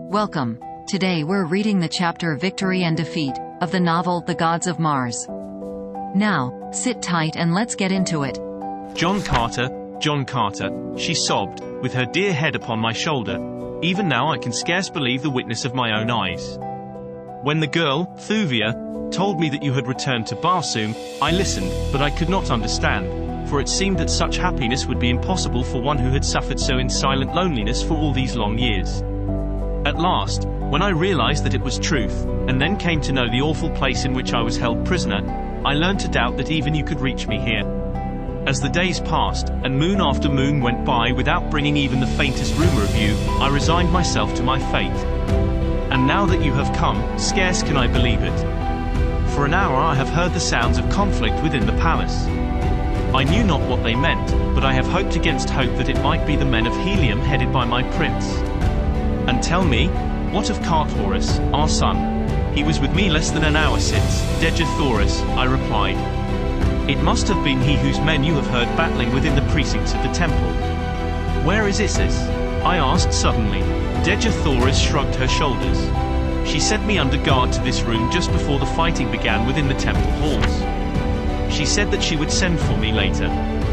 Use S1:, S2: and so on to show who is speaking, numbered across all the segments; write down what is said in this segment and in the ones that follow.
S1: Welcome. Today we're reading the chapter Victory and Defeat of the novel The Gods of Mars. Now, sit tight and let's get into it.
S2: John Carter, she sobbed, with her dear head upon my shoulder. Even now I can scarce believe the witness of my own eyes. When the girl, Thuvia, told me that you had returned to Barsoom, I listened, but I could not understand, for it seemed that such happiness would be impossible for one who had suffered so in silent loneliness for all these long years. At last, when I realized that it was truth, and then came to know the awful place in which I was held prisoner, I learned to doubt that even you could reach me here. As the days passed, and moon after moon went by without bringing even the faintest rumor of you, I resigned myself to my fate. And now that you have come, scarce can I believe it. For an hour I have heard the sounds of conflict within the palace. I knew not what they meant, but I have hoped against hope that it might be the men of Helium headed by my prince. And tell me, what of Thoris, our son? He was with me less than an hour since, Dejah Thoris, I replied. It must have been he whose men you have heard battling within the precincts of the temple. Where is Isis? I asked suddenly. Dejah Thoris shrugged her shoulders. She sent me under guard to this room just before the fighting began within the temple halls. She said that she would send for me later.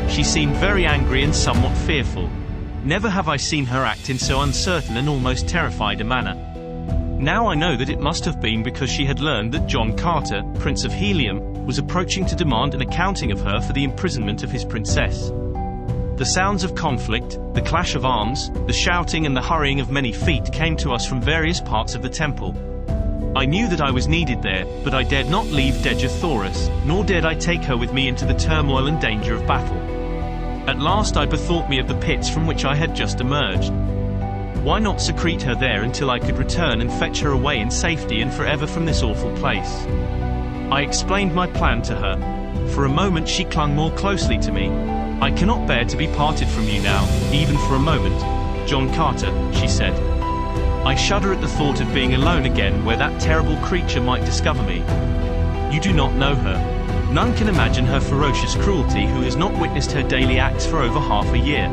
S2: She seemed very angry and somewhat fearful. Never have I seen her act in so uncertain and almost terrified a manner. Now I know that it must have been because she had learned that John Carter, Prince of Helium, was approaching to demand an accounting of her for the imprisonment of his princess. The sounds of conflict, the clash of arms, the shouting and the hurrying of many feet came to us from various parts of the temple. I knew that I was needed there, but I dared not leave Dejah Thoris, nor dared I take her with me into the turmoil and danger of battle. At last I bethought me of the pits from which I had just emerged. Why not secrete her there until I could return and fetch her away in safety and forever from this awful place? I explained my plan to her. For a moment she clung more closely to me. I cannot bear to be parted from you now, even for a moment, John Carter, she said. I shudder at the thought of being alone again where that terrible creature might discover me. You do not know her. None can imagine her ferocious cruelty who has not witnessed her daily acts for over half a year.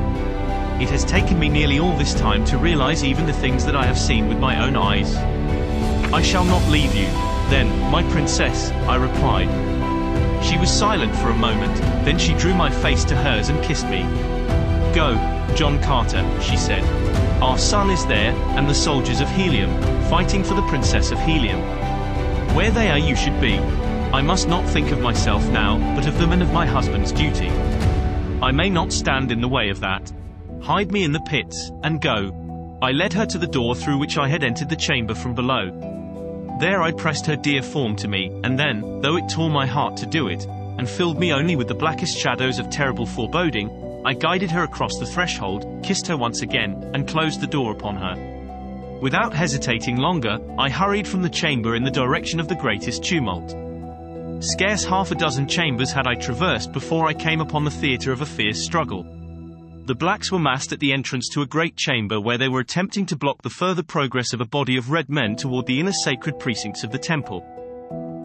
S2: It has taken me nearly all this time to realize even the things that I have seen with my own eyes. I shall not leave you, then, my princess, I replied. She was silent for a moment, then she drew my face to hers and kissed me. Go, John Carter, she said. Our son is there, and the soldiers of Helium, fighting for the Princess of Helium. Where they are you should be. I must not think of myself now, but of them and of my husband's duty. I may not stand in the way of that. Hide me in the pits, and go. I led her to the door through which I had entered the chamber from below. There I pressed her dear form to me, and then, though it tore my heart to do it, and filled me only with the blackest shadows of terrible foreboding, I guided her across the threshold, kissed her once again, and closed the door upon her. Without hesitating longer, I hurried from the chamber in the direction of the greatest tumult. Scarce half a dozen chambers had I traversed before I came upon the theatre of a fierce struggle. The blacks were massed at the entrance to a great chamber where they were attempting to block the further progress of a body of red men toward the inner sacred precincts of the temple.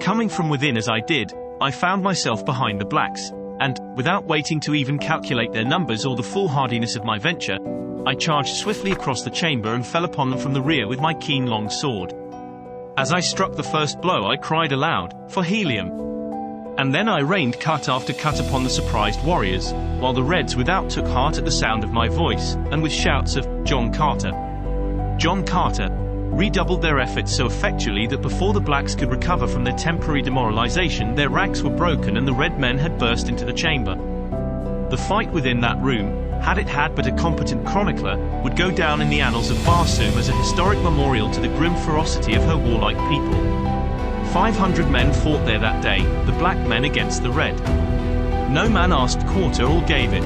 S2: Coming from within as I did, I found myself behind the blacks, and, without waiting to even calculate their numbers or the foolhardiness of my venture, I charged swiftly across the chamber and fell upon them from the rear with my keen long sword. As I struck the first blow I cried aloud, "For Helium!" And then I rained cut after cut upon the surprised warriors, while the Reds without took heart at the sound of my voice, and with shouts of, "John Carter! John Carter!" redoubled their efforts so effectually that before the blacks could recover from their temporary demoralization their ranks were broken and the red men had burst into the chamber. The fight within that room, had it had but a competent chronicler, would go down in the annals of Barsoom as a historic memorial to the grim ferocity of her warlike people. 500 men fought there that day, the black men against the red. No man asked quarter or gave it.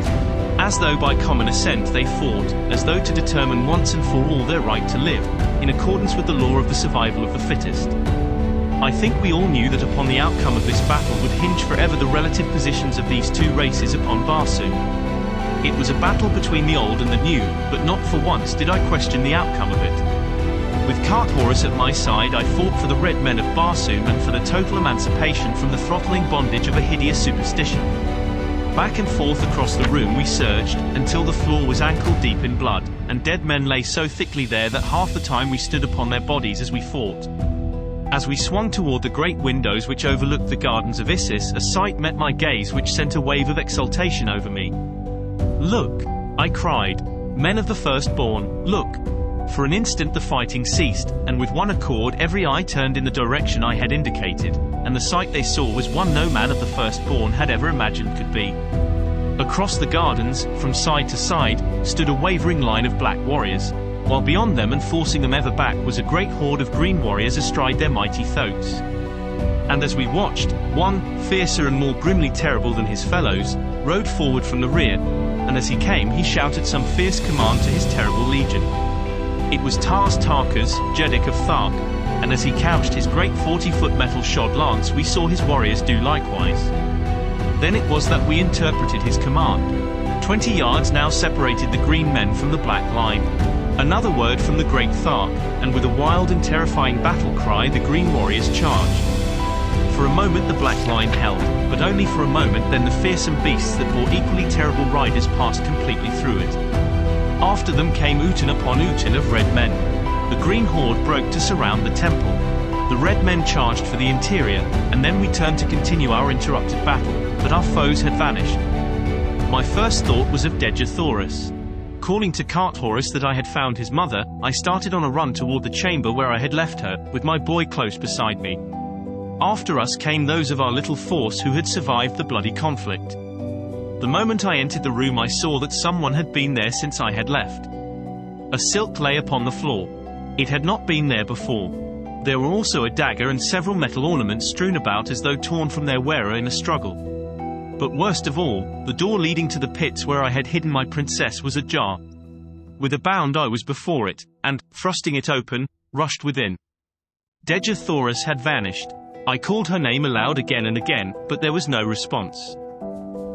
S2: As though by common assent they fought, as though to determine once and for all their right to live, in accordance with the law of the survival of the fittest. I think we all knew that upon the outcome of this battle would hinge forever the relative positions of these two races upon Barsoom. It was a battle between the old and the new, but not for once did I question the outcome of it. With Thoris at my side I fought for the red men of Barsoom and for the total emancipation from the throttling bondage of a hideous superstition. Back and forth across the room we surged, until the floor was ankle-deep in blood, and dead men lay so thickly there that half the time we stood upon their bodies as we fought. As we swung toward the great windows which overlooked the gardens of Isis, a sight met my gaze which sent a wave of exultation over me. "Look!" I cried. "Men of the firstborn, look!" For an instant the fighting ceased, and with one accord every eye turned in the direction I had indicated, and the sight they saw was one no man of the firstborn had ever imagined could be. Across the gardens, from side to side, stood a wavering line of black warriors, while beyond them and forcing them ever back was a great horde of green warriors astride their mighty thoats. And as we watched, one, fiercer and more grimly terrible than his fellows, rode forward from the rear, and as he came he shouted some fierce command to his terrible legion. It was Tarkas, Jeddak of Thark, and as he couched his great 40-foot metal-shod lance we saw his warriors do likewise. Then it was that we interpreted his command. 20 yards now separated the green men from the black line. Another word from the great Thark, and with a wild and terrifying battle cry the green warriors charged. For a moment the black line held, but only for a moment, then the fearsome beasts that bore equally terrible riders passed completely through it. After them came Utin upon Utin of red men. The green horde broke to surround the temple. The red men charged for the interior, and then we turned to continue our interrupted battle, but our foes had vanished. My first thought was of Dejah Thoris. Calling to Thoris that I had found his mother, I started on a run toward the chamber where I had left her, with my boy close beside me. After us came those of our little force who had survived the bloody conflict. The moment I entered the room I saw that someone had been there since I had left. A silk lay upon the floor. It had not been there before. There were also a dagger and several metal ornaments strewn about as though torn from their wearer in a struggle. But worst of all, the door leading to the pits where I had hidden my princess was ajar. With a bound I was before it, and, thrusting it open, rushed within. Dejah Thoris had vanished. I called her name aloud again and again, but there was no response.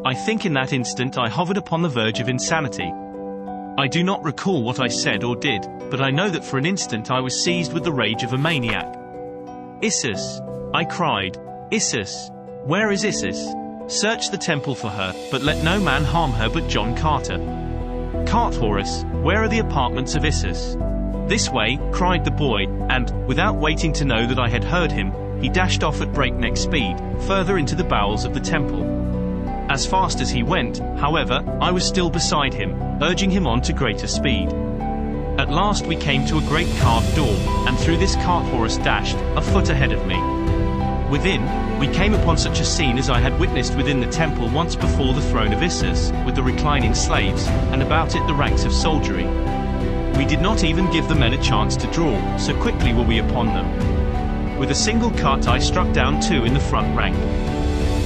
S2: I think in that instant I hovered upon the verge of insanity. I do not recall what I said or did, but I know that for an instant I was seized with the rage of a maniac. "Isis!" I cried. "Isis! Where is Isis? Search the temple for her, but let no man harm her but John Carter. Thoris, where are the apartments of Isis?" "This way," cried the boy, and, without waiting to know that I had heard him, he dashed off at breakneck speed, further into the bowels of the temple. As fast as he went, however, I was still beside him, urging him on to greater speed. At last we came to a great carved door, and through this Thoris dashed, a foot ahead of me. Within, we came upon such a scene as I had witnessed within the temple once before the throne of Isis, with the reclining slaves, and about it the ranks of soldiery. We did not even give the men a chance to draw, so quickly were we upon them. With a single cut I struck down 2 in the front rank.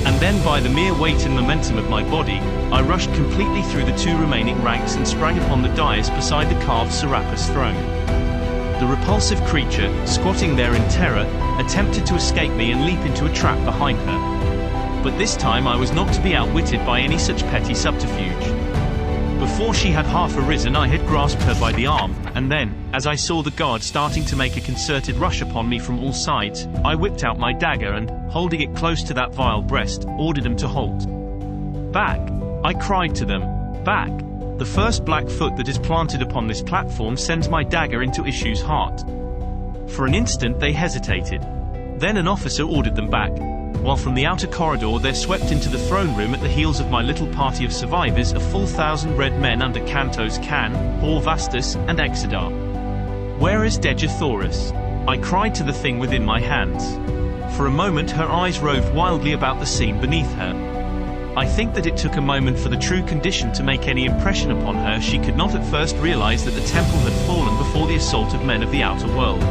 S2: And then by the mere weight and momentum of my body, I rushed completely through the 2 remaining ranks and sprang upon the dais beside the carved Serapis throne. The repulsive creature, squatting there in terror, attempted to escape me and leap into a trap behind her. But this time I was not to be outwitted by any such petty subterfuge. Before she had half arisen I had grasped her by the arm, and then, as I saw the guard starting to make a concerted rush upon me from all sides, I whipped out my dagger and, holding it close to that vile breast, ordered them to halt. "Back!" I cried to them. "Back! The first black foot that is planted upon this platform sends my dagger into Issue's heart." For an instant they hesitated. Then an officer ordered them back, while from the outer corridor there swept into the throne room at the heels of my little party of survivors a full 1,000 red men under Cantos Can, Vastus, and Exodar. "Where is Dejah Thoris?" I cried to the thing within my hands. For a moment her eyes roved wildly about the scene beneath her. I think that it took a moment for the true condition to make any impression upon her. She could not at first realize that the temple had fallen before the assault of men of the outer world.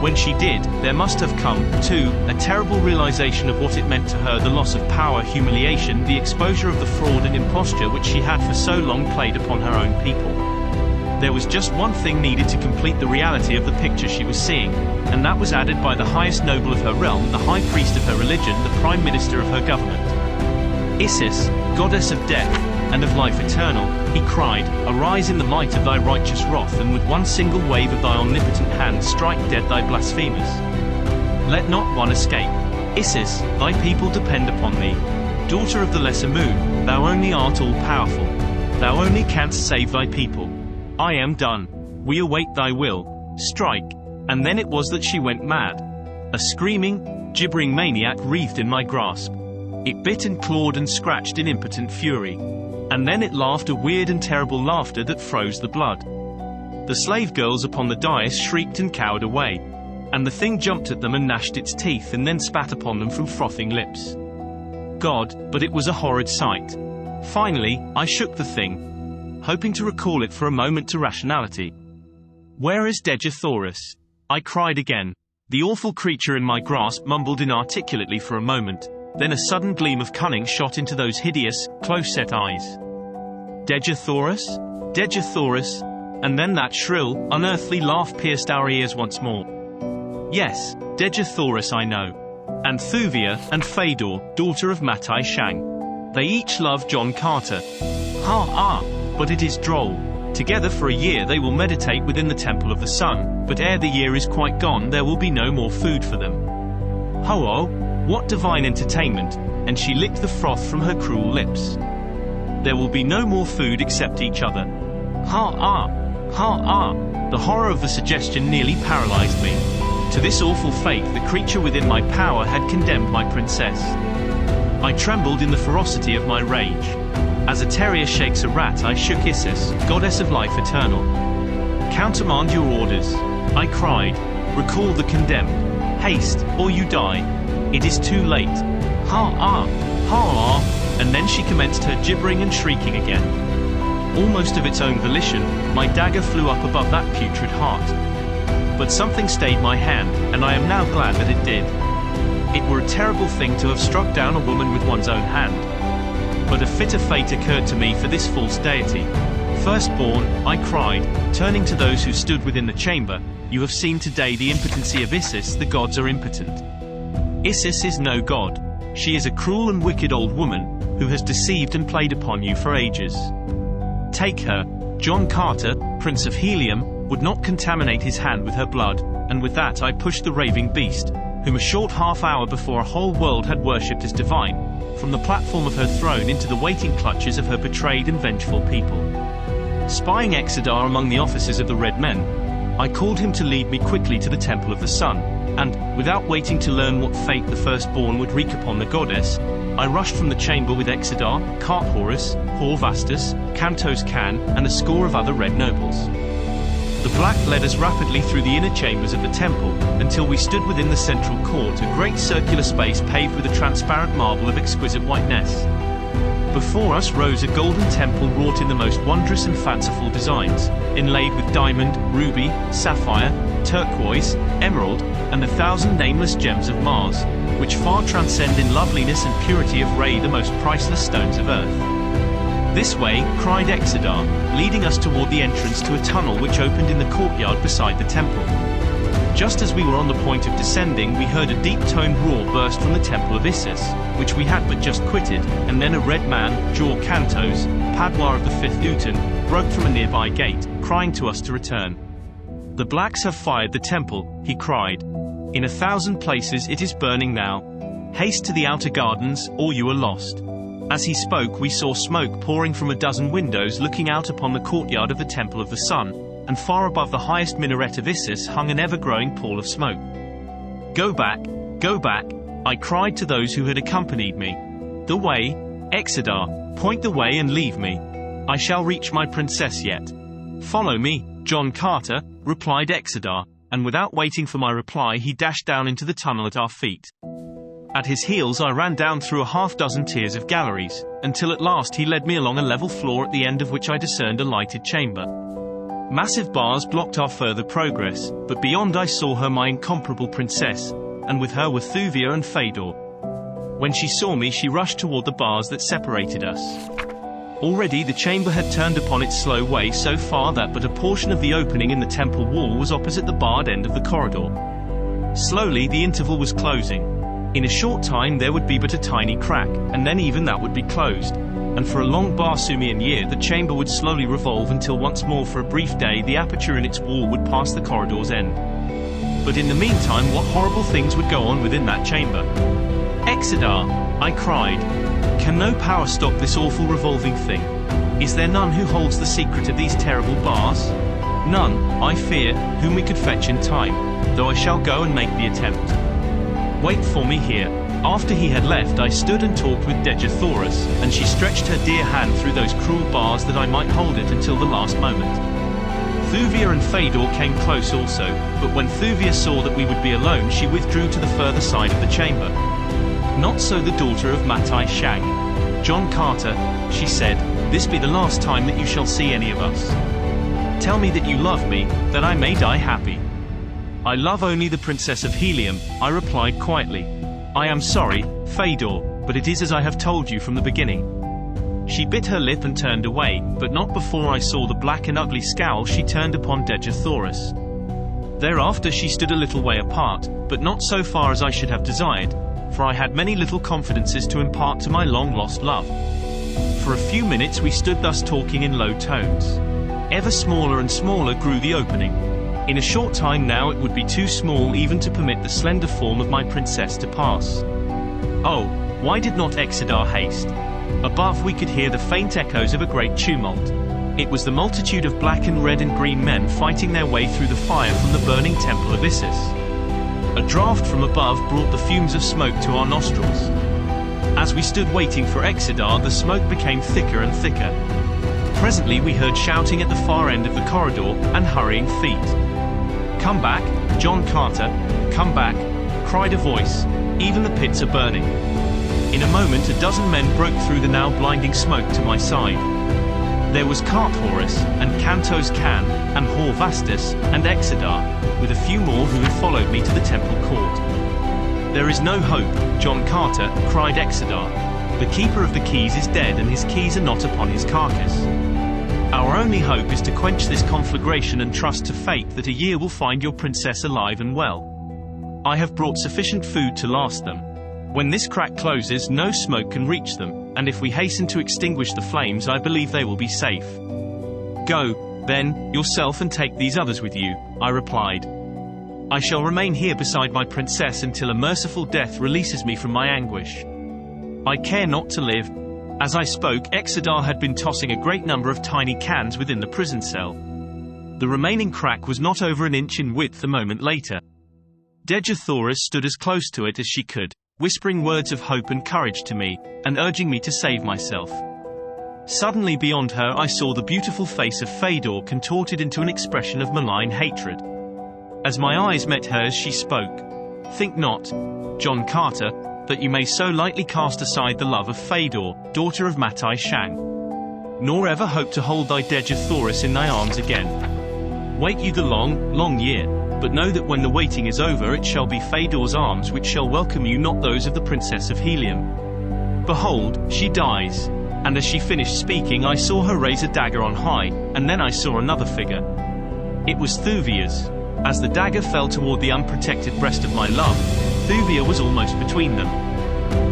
S2: When she did, there must have come, too, a terrible realization of what it meant to her, the loss of power, humiliation, the exposure of the fraud and imposture which she had for so long played upon her own people. There was just one thing needed to complete the reality of the picture she was seeing, and that was added by the highest noble of her realm, the high priest of her religion, the prime minister of her government. "Isis, goddess of death, and of life eternal," he cried, "arise in the might of thy righteous wrath, and with one single wave of thy omnipotent hand strike dead thy blasphemers. Let not one escape. Isis, thy people depend upon thee. daughter of the lesser moon, thou only art all-powerful. Thou only canst save thy people. I am done. We await thy will. Strike. And then it was that she went mad. A screaming, gibbering maniac wreathed in my grasp. It bit and clawed and scratched in impotent fury. And then it laughed a weird and terrible laughter that froze the blood. The slave girls upon the dais shrieked and cowered away. And the thing jumped at them and gnashed its teeth and then spat upon them from frothing lips. God, but it was a horrid sight. Finally, I shook the thing, hoping to recall it for a moment to rationality. Where is Dejah Thoris? I cried again. The awful creature in my grasp mumbled inarticulately for a moment, then a sudden gleam of cunning shot into those hideous, close-set eyes. Dejah Thoris? Dejah Thoris? And then that shrill, unearthly laugh pierced our ears once more. Yes, Dejah Thoris I know. And Thuvia, and Fedor, daughter of Matai Shang. They each love John Carter. But it is droll. Together for a year they will meditate within the Temple of the Sun, but ere the year is quite gone there will be no more food for them. Ho-oh, what divine entertainment, and she licked the froth from her cruel lips. There will be no more food except each other. The horror of the suggestion nearly paralyzed me. To this awful fate the creature within my power had condemned my princess. I trembled in the ferocity of my rage. As a terrier shakes a rat, I shook Isis, goddess of life eternal. Countermand your orders, I cried. Recall the condemned. Haste, or you die. It is too late. And then she commenced her gibbering and shrieking again. Almost of its own volition, my dagger flew up above that putrid heart. But something stayed my hand, and I am now glad that it did. It were a terrible thing to have struck down a woman with one's own hand. But a fitter fate occurred to me for this false deity. Firstborn, I cried, turning to those who stood within the chamber, you have seen today the impotency of Isis, the gods are impotent. Isis is no god. She is a cruel and wicked old woman, who has deceived and played upon you for ages. Take her. John Carter, Prince of Helium, would not contaminate his hand with her blood, and with that I pushed the raving beast, whom a short half-hour before a whole world had worshipped as divine, from the platform of her throne into the waiting clutches of her betrayed and vengeful people. Spying Exodar among the officers of the Red Men, I called him to lead me quickly to the Temple of the Sun, and, without waiting to learn what fate the firstborn would wreak upon the goddess, I rushed from the chamber with Exodar, Carthoris, Horvastus, Cantos Can, and a score of other red nobles. The black led us rapidly through the inner chambers of the temple, until we stood within the central court, a great circular space paved with a transparent marble of exquisite whiteness. Before us rose a golden temple wrought in the most wondrous and fanciful designs, inlaid with diamond, ruby, sapphire, turquoise, emerald, and the 1,000 nameless gems of Mars, which far transcend in loveliness and purity of ray the most priceless stones of earth. This way, cried Exodar, leading us toward the entrance to a tunnel which opened in the courtyard beside the temple. Just as we were on the point of descending, we heard a deep-toned roar burst from the temple of Isis, which we had but just quitted, and then a red man, Jor Cantos, Padwar of the 5th Utan, broke from a nearby gate, crying to us to return. The blacks have fired the temple, he cried. In 1,000 places it is burning now. Haste to the outer gardens, or you are lost. As he spoke, we saw smoke pouring from a dozen windows looking out upon the courtyard of the Temple of the Sun, and far above the highest minaret of Isis hung an ever-growing pall of smoke. Go back, I cried to those who had accompanied me. The way, Exodar, point the way and leave me. I shall reach my princess yet. Follow me, John Carter, replied Exodar, and without waiting for my reply he dashed down into the tunnel at our feet. At his heels I ran down through a half-dozen tiers of galleries, until at last he led me along a level floor at the end of which I discerned a lighted chamber. Massive bars blocked our further progress, but beyond I saw her, my incomparable princess, and with her were Thuvia and Fedor. When she saw me she rushed toward the bars that separated us. Already the chamber had turned upon its slow way so far that but a portion of the opening in the temple wall was opposite the barred end of the corridor. Slowly the interval was closing. In a short time there would be but a tiny crack, and then even that would be closed. And for a long Barsoomian year the chamber would slowly revolve until once more for a brief day the aperture in its wall would pass the corridor's end. But in the meantime what horrible things would go on within that chamber? Exodar, I cried. Can no power stop this awful revolving thing? Is there none who holds the secret of these terrible bars? None, I fear, whom we could fetch in time, though I shall go and make the attempt. Wait for me here. After he had left, I stood and talked with Dejah Thoris, and she stretched her dear hand through those cruel bars that I might hold it until the last moment. Thuvia and Fedor came close also, but when Thuvia saw that we would be alone, she withdrew to the further side of the chamber. Not so the daughter of Matai Shang. John Carter, she said, this be the last time that you shall see any of us. Tell me that you love me, that I may die happy. I love only the Princess of Helium, I replied quietly. I am sorry, Fedor, but it is as I have told you from the beginning. She bit her lip and turned away, but not before I saw the black and ugly scowl she turned upon Dejah Thoris. Thereafter she stood a little way apart, but not so far as I should have desired, for I had many little confidences to impart to my long-lost love. For a few minutes we stood thus talking in low tones. Ever smaller and smaller grew the opening. In a short time now it would be too small even to permit the slender form of my princess to pass. Oh, why did not Exeter haste? Above we could hear the faint echoes of a great tumult. It was the multitude of black and red and green men fighting their way through the fire from the burning temple of Isis. A draught from above brought the fumes of smoke to our nostrils. As we stood waiting for Exeter, the smoke became thicker and thicker. Presently we heard shouting at the far end of the corridor, and hurrying feet. Come back, John Carter, come back, cried a voice, even the pits are burning. In a moment a dozen men broke through the now blinding smoke to my side. There was Carthoris, and Cantos Can, and Horvastus, and Exeter, with a few more who had followed me to the temple court. There is no hope, John Carter, cried Exeter. The keeper of the keys is dead and his keys are not upon his carcass. Our only hope is to quench this conflagration and trust to fate that a year will find your princess alive and well. I have brought sufficient food to last them. When this crack closes, no smoke can reach them, and if we hasten to extinguish the flames, I believe they will be safe. Go, then, yourself and take these others with you, I replied. I shall remain here beside my princess until a merciful death releases me from my anguish. I care not to live. As I spoke, Exeter had been tossing a great number of tiny cans within the prison cell. The remaining crack was not over an inch in width a moment later. Dejah Thoris stood as close to it as she could, whispering words of hope and courage to me, and urging me to save myself. Suddenly beyond her I saw the beautiful face of Fedor contorted into an expression of malign hatred. As my eyes met hers she spoke. Think not, John Carter, that you may so lightly cast aside the love of Fedor, daughter of Matai Shang. Nor ever hope to hold thy Dejah Thoris in thy arms again. Wait you the long, long year, but know that when the waiting is over it shall be Fedor's arms which shall welcome you, not those of the Princess of Helium. Behold, she dies. And as she finished speaking I saw her raise a dagger on high, and then I saw another figure. It was Thuvia's. As the dagger fell toward the unprotected breast of my love, Thuvia was almost between them.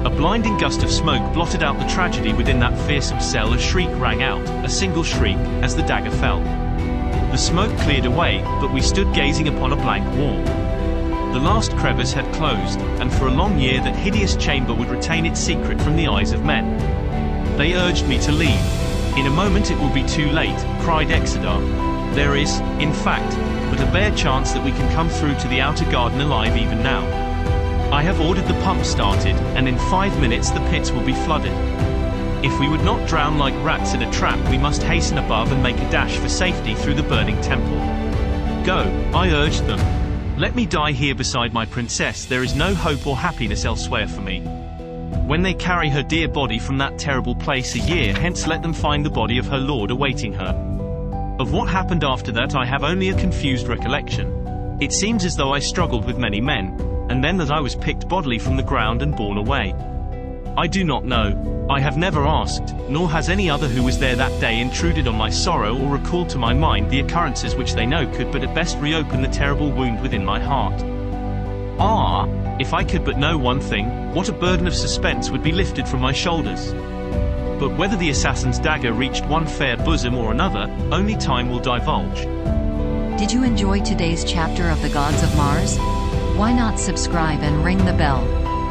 S2: A blinding gust of smoke blotted out the tragedy within that fearsome cell. A shriek rang out, a single shriek, as the dagger fell. The smoke cleared away, but we stood gazing upon a blank wall. The last crevice had closed, and for a long year that hideous chamber would retain its secret from the eyes of men. They urged me to leave. In a moment it will be too late, cried Exeter. There is, in fact, but a bare chance that we can come through to the outer garden alive even now. I have ordered the pump started, and in 5 minutes the pits will be flooded. If we would not drown like rats in a trap, we must hasten above and make a dash for safety through the burning temple. Go, I urged them. Let me die here beside my princess. There is no hope or happiness elsewhere for me. When they carry her dear body from that terrible place a year hence, let them find the body of her lord awaiting her. Of what happened after that I have only a confused recollection. It seems as though I struggled with many men, and then that I was picked bodily from the ground and borne away. I do not know. I have never asked, nor has any other who was there that day intruded on my sorrow or recalled to my mind the occurrences which they know could but at best reopen the terrible wound within my heart. Ah, if I could but know one thing, what a burden of suspense would be lifted from my shoulders. But whether the assassin's dagger reached one fair bosom or another, only time will divulge.
S1: Did you enjoy today's chapter of The Gods of Mars? Why not subscribe and ring the bell?